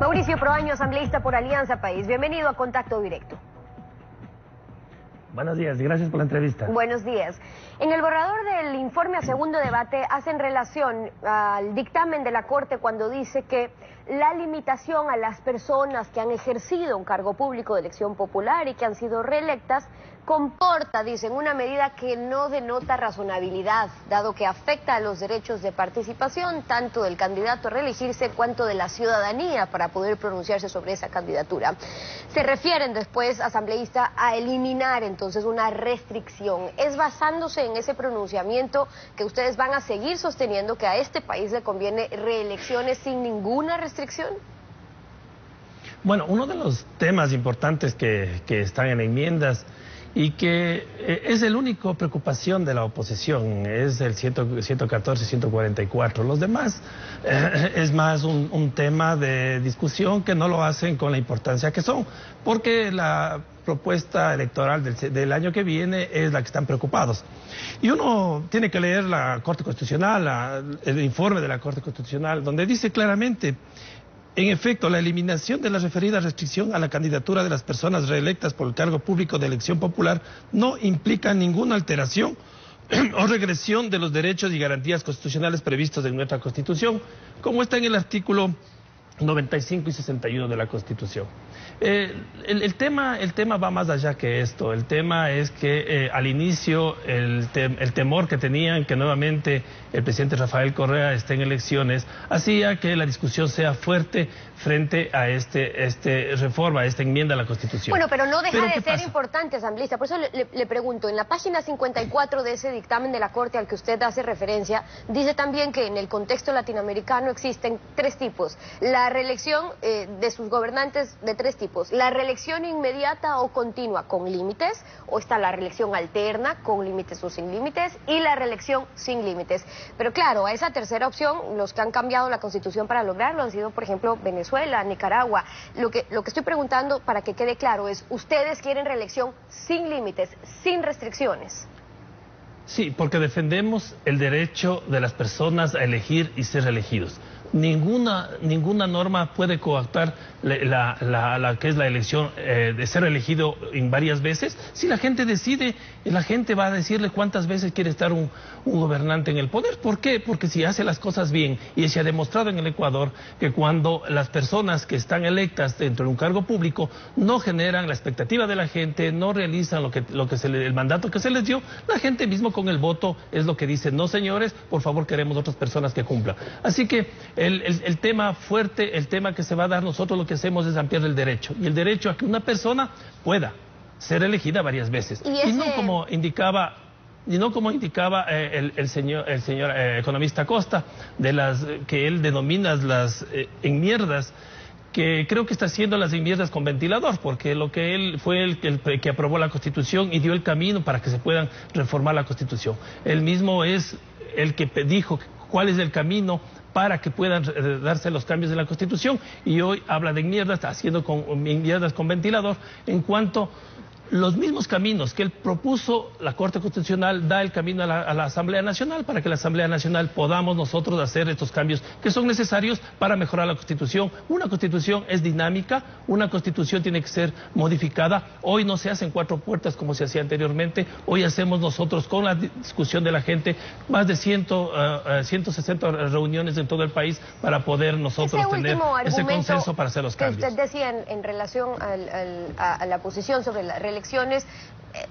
Mauricio Proaño, asambleísta por Alianza País. Bienvenido a Contacto Directo. Buenos días y gracias por la entrevista. Buenos días. En el borrador del informe a segundo debate hacen relación al dictamen de la Corte cuando dice que la limitación a las personas que han ejercido un cargo público de elección popular y que han sido reelectas comporta, dicen, una medida que no denota razonabilidad, dado que afecta a los derechos de participación tanto del candidato a reelegirse cuanto de la ciudadanía para poder pronunciarse sobre esa candidatura. Se refieren después, asambleísta, a eliminar entonces una restricción. ¿Es basándose en ese pronunciamiento que ustedes van a seguir sosteniendo que a este país le conviene reelecciones sin ninguna restricción? Bueno, uno de los temas importantes que están en enmiendas y que es el único preocupación de la oposición, es el 114 y 144. Los demás es más un tema de discusión que no lo hacen con la importancia que son, porque la propuesta electoral del año que viene es la que están preocupados. Y uno tiene que leer la Corte Constitucional, el informe de la Corte Constitucional, donde dice claramente: en efecto, la eliminación de la referida restricción a la candidatura de las personas reelectas por el cargo público de elección popular no implica ninguna alteración o regresión de los derechos y garantías constitucionales previstos en nuestra Constitución, como está en el artículo 95 y 61 de la Constitución. El tema va más allá que esto. El tema es que al inicio el temor que tenían que nuevamente el presidente Rafael Correa esté en elecciones hacía que la discusión sea fuerte frente a esta reforma, a esta enmienda a la Constitución. Bueno, pero no deja de ser importante, asambleísta. Por eso le pregunto, en la página 54 de ese dictamen de la Corte al que usted hace referencia, dice también que en el contexto latinoamericano existen tres tipos. La reelección de sus gobernantes de tres tipos: la reelección inmediata o continua con límites, o está la reelección alterna con límites o sin límites, y la reelección sin límites. Pero claro, a esa tercera opción los que han cambiado la Constitución para lograrlo han sido, por ejemplo, Venezuela, Nicaragua. Lo que estoy preguntando, para que quede claro, es: ¿ustedes quieren reelección sin límites, sin restricciones? Sí, porque defendemos el derecho de las personas a elegir y ser elegidos. Ninguna norma puede coartar la que es la elección de ser elegido en varias veces. Si la gente decide, la gente va a decirle cuántas veces quiere estar un gobernante en el poder. ¿Por qué? Porque si hace las cosas bien, y se ha demostrado en el Ecuador que cuando las personas que están electas dentro de un cargo público no generan la expectativa de la gente, no realizan el mandato que se les dio, la gente mismo con el voto es lo que dice: no, señores, por favor, queremos otras personas que cumplan. Así que el tema fuerte, el tema que se va a dar, nosotros lo que hacemos es ampliar el derecho, y el derecho a que una persona pueda ser elegida varias veces, y no como indicaba el señor economista Costa, que él denomina las enmiendas, que creo que está haciendo las enmiendas con ventilador, porque lo que él fue el que aprobó la Constitución y dio el camino para que se puedan reformar la Constitución. Él mismo es el que dijo cuál es el camino para que puedan darse los cambios de la Constitución, y hoy habla de enmiendas, está haciendo enmiendas con ventilador, en cuanto los mismos caminos que él propuso. La Corte Constitucional da el camino a la Asamblea Nacional, para que la Asamblea Nacional podamos nosotros hacer estos cambios que son necesarios para mejorar la Constitución. Una Constitución es dinámica, una Constitución tiene que ser modificada. Hoy no se hacen cuatro puertas como se hacía anteriormente, hoy hacemos nosotros, con la discusión de la gente, más de 160 reuniones en todo el país para poder nosotros tener ese consenso para hacer los cambios. Que usted decía en relación a la posición sobre la reelecciones,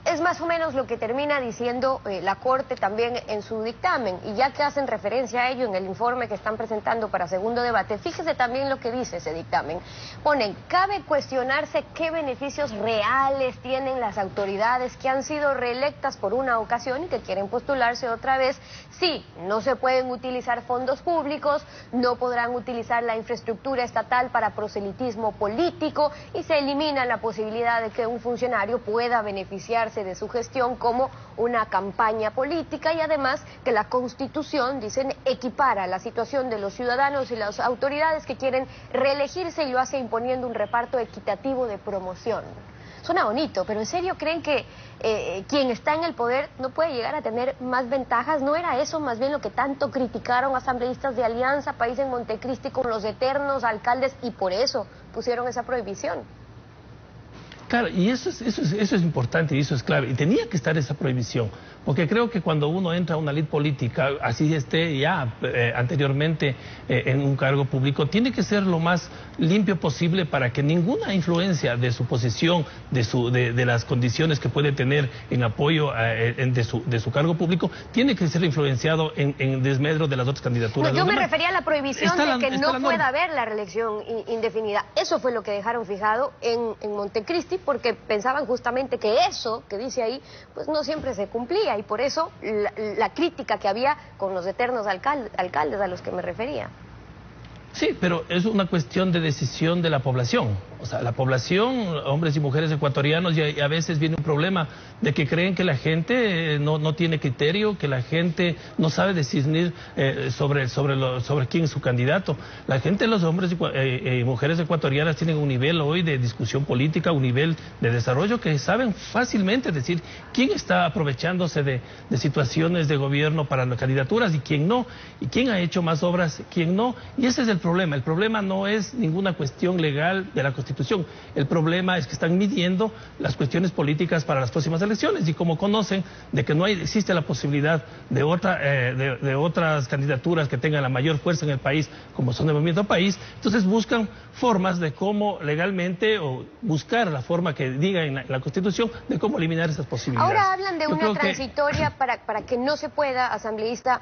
es más o menos lo que termina diciendo la Corte también en su dictamen, y ya que hacen referencia a ello en el informe que están presentando para segundo debate, fíjese también lo que dice ese dictamen. Ponen: cabe cuestionarse qué beneficios reales tienen las autoridades que han sido reelectas por una ocasión y que quieren postularse otra vez. Sí, no se pueden utilizar fondos públicos, no podrán utilizar la infraestructura estatal para proselitismo político, y se elimina la posibilidad de que un funcionario pueda beneficiarse de su gestión como una campaña política, y además que la Constitución, dicen, equipara la situación de los ciudadanos y las autoridades que quieren reelegirse y lo hace imponiendo un reparto equitativo de promoción. Suena bonito, pero ¿en serio creen que quien está en el poder no puede llegar a tener más ventajas? ¿No era eso más bien lo que tanto criticaron asambleístas de Alianza País en Montecristi con los eternos alcaldes y por eso pusieron esa prohibición? Claro, y eso es importante y eso es clave. Y tenía que estar esa prohibición, porque creo que cuando uno entra a una lid política, así esté ya anteriormente en un cargo público, tiene que ser lo más limpio posible para que ninguna influencia de su posición, de las condiciones que puede tener en apoyo de su cargo público, tiene que ser influenciado en desmedro de las otras candidaturas. No, yo me refería a la prohibición de que no pueda haber la reelección indefinida. Eso fue lo que dejaron fijado en Montecristi, porque pensaban justamente que eso que dice ahí, pues no siempre se cumplía, y por eso la crítica que había con los eternos alcaldes a los que me refería. Sí, pero es una cuestión de decisión de la población. O sea, la población, hombres y mujeres ecuatorianos, y a veces viene un problema de que creen que la gente no tiene criterio, que la gente no sabe discernir sobre quién es su candidato. La gente, los hombres y mujeres ecuatorianas tienen un nivel hoy de discusión política, un nivel de desarrollo que saben fácilmente decir quién está aprovechándose de situaciones de gobierno para las candidaturas y quién no, y quién ha hecho más obras, quién no, y ese es el problema. El problema no es ninguna cuestión legal de la Constitución. El problema es que están midiendo las cuestiones políticas para las próximas elecciones, y como conocen de que no existe la posibilidad de otras candidaturas que tengan la mayor fuerza en el país, como son el Movimiento País, entonces buscan formas de cómo legalmente, o buscar la forma que diga en la Constitución de cómo eliminar esas posibilidades. Ahora hablan de una transitoria para que no se pueda, asambleísta,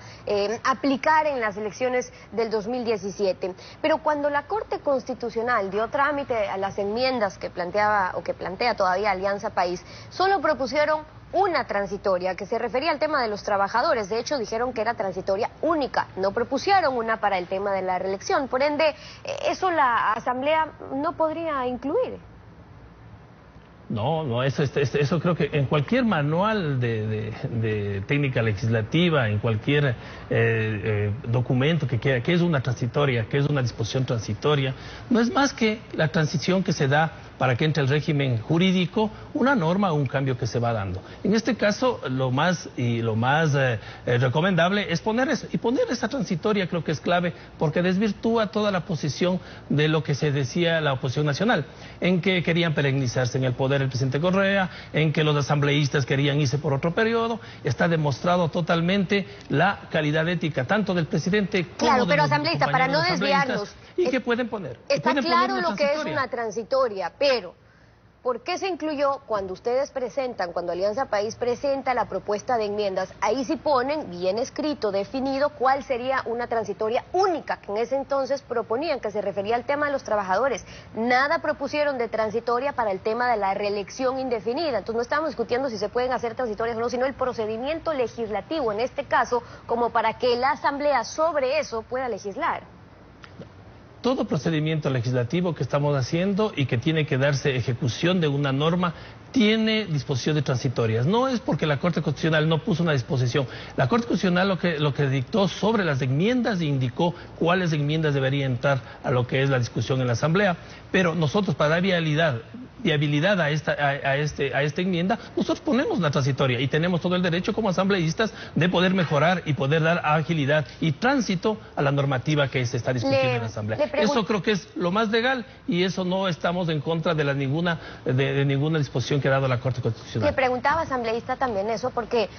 aplicar en las elecciones del 2017. Pero cuando la Corte Constitucional dio trámite a las enmiendas que plantea todavía Alianza País, solo propusieron una transitoria que se refería al tema de los trabajadores. De hecho, dijeron que era transitoria única, no propusieron una para el tema de la reelección. Por ende, eso la Asamblea no podría incluir. No, eso creo que en cualquier manual de técnica legislativa, en cualquier documento que es una transitoria, que es una disposición transitoria, no es más que la transición que se da para que entre el régimen jurídico una norma o un cambio que se va dando. En este caso, lo más recomendable es poner eso. Y poner esa transitoria creo que es clave, porque desvirtúa toda la posición de lo que se decía la oposición nacional, en que querían perennizarse en el poder el presidente Correa, en que los asambleístas querían irse por otro periodo. Está demostrado totalmente la calidad ética tanto del presidente como claro, de pero los asambleísta, para no desviarnos, ¿y qué pueden poner? Está claro lo que es una transitoria, pero ¿por qué se incluyó cuando ustedes presentan, cuando Alianza País presenta la propuesta de enmiendas? Ahí sí ponen bien escrito, definido, cuál sería una transitoria única, que en ese entonces proponían, que se refería al tema de los trabajadores. Nada propusieron de transitoria para el tema de la reelección indefinida. Entonces no estamos discutiendo si se pueden hacer transitorias o no, sino el procedimiento legislativo, en este caso, como para que la Asamblea sobre eso pueda legislar. Todo procedimiento legislativo que estamos haciendo y que tiene que darse ejecución de una norma tiene disposiciones transitorias. No es porque la Corte Constitucional no puso una disposición. La Corte Constitucional lo que dictó sobre las enmiendas indicó cuáles enmiendas deberían entrar a lo que es la discusión en la Asamblea. Pero nosotros, para dar viabilidad a esta enmienda, nosotros ponemos una transitoria y tenemos todo el derecho como asambleístas de poder mejorar y poder dar agilidad y tránsito a la normativa que se está discutiendo en la Asamblea. Eso creo que es lo más legal, y eso no estamos en contra de ninguna disposición que ha dado la Corte Constitucional. Le preguntaba, asambleísta, también eso, porque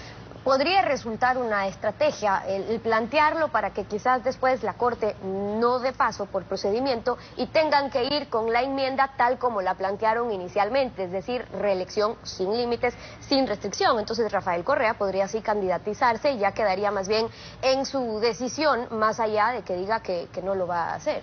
podría resultar una estrategia el plantearlo para que quizás después la Corte no dé paso por procedimiento y tengan que ir con la enmienda tal como la plantearon inicialmente, es decir, reelección sin límites, sin restricción. Entonces Rafael Correa podría así candidatizarse y ya quedaría más bien en su decisión, más allá de que diga que no lo va a hacer.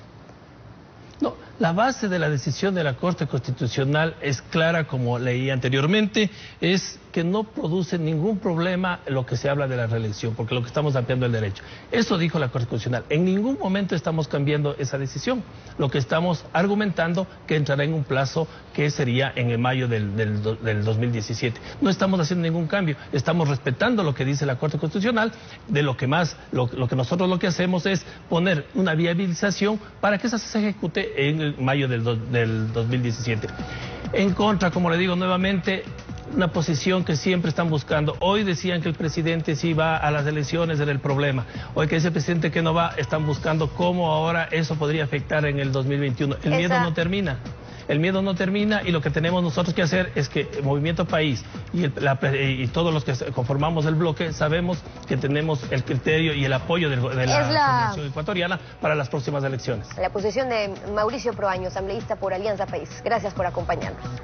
No, la base de la decisión de la Corte Constitucional es clara, como leí anteriormente, es que no produce ningún problema lo que se habla de la reelección, porque lo que estamos ampliando el derecho. Eso dijo la Corte Constitucional. En ningún momento estamos cambiando esa decisión. Lo que estamos argumentando que entrará en un plazo que sería en el mayo del 2017. No estamos haciendo ningún cambio, estamos respetando lo que dice la Corte Constitucional. De lo que nosotros lo que hacemos es poner una viabilización para que esa se ejecute en el mayo del 2017. En contra, como le digo nuevamente, una posición que siempre están buscando. Hoy decían que el presidente si va a las elecciones era el problema. Hoy que dice el presidente que no va, están buscando cómo ahora eso podría afectar en el 2021. El miedo no termina. El miedo no termina y lo que tenemos nosotros que hacer es que el Movimiento País y todos los que conformamos el bloque sabemos que tenemos el criterio y el apoyo de la Fundación Ecuatoriana para las próximas elecciones. La posición de Mauricio Proaño, asambleísta por Alianza País. Gracias por acompañarnos.